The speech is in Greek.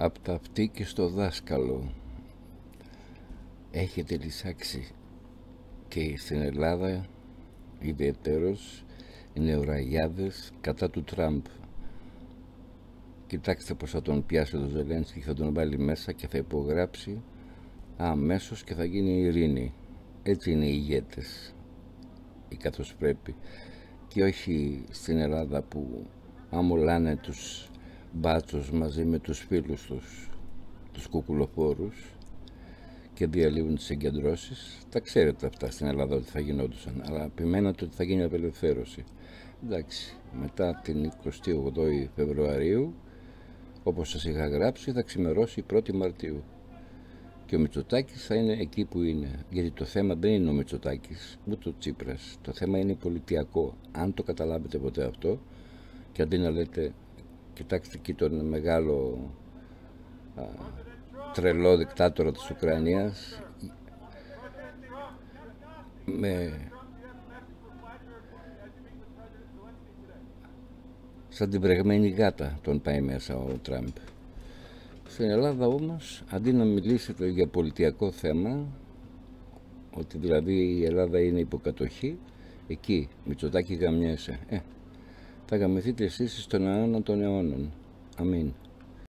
Απ' τα αυτή και στο δάσκαλο. Έχετε λυσάξει και στην Ελλάδα ιδιαιτέρως οι νεοραγιάδες κατά του Τραμπ. Κοιτάξτε πως θα τον πιάσει το Ζελένσκι και θα τον βάλει μέσα και θα υπογράψει αμέσως και θα γίνει ειρήνη. Έτσι είναι οι ηγέτες, ή καθώς πρέπει, και όχι στην Ελλάδα που αμολάνε τους μπάτσους μαζί με τους φίλους τους κουκουλοφόρους και διαλύουν τις εγκεντρώσεις. Τα ξέρετε αυτά στην Ελλάδα ότι θα γινόντουσαν, αλλά επιμένατε ότι θα γίνει απελευθέρωση. Εντάξει, μετά την 28η Φεβρουαρίου, όπως σας είχα γράψει, θα ξημερώσει η 1η Μαρτίου και ο Μητσοτάκης θα είναι εκεί που είναι, γιατί το θέμα δεν είναι ο Μητσοτάκης ούτε ο Τσίπρας, το θέμα είναι πολιτιακό. Αν το καταλάβετε ποτέ αυτό, και αντί να λέτε κοιτάξτε εκεί τον μεγάλο τρελό δικτάτορα της Ουκρανίας σαν την βρεγμένη γάτα τον πάει μέσα ο Τραμπ. Στην Ελλάδα όμως, αντί να μιλήσετε για πολιτιακό θέμα, ότι δηλαδή η Ελλάδα είναι υποκατοχή, εκεί Μητσοτάκη γαμιέσαι, θα γαμηθείτε εσείς στον αιώνα των αιώνων. Αμήν.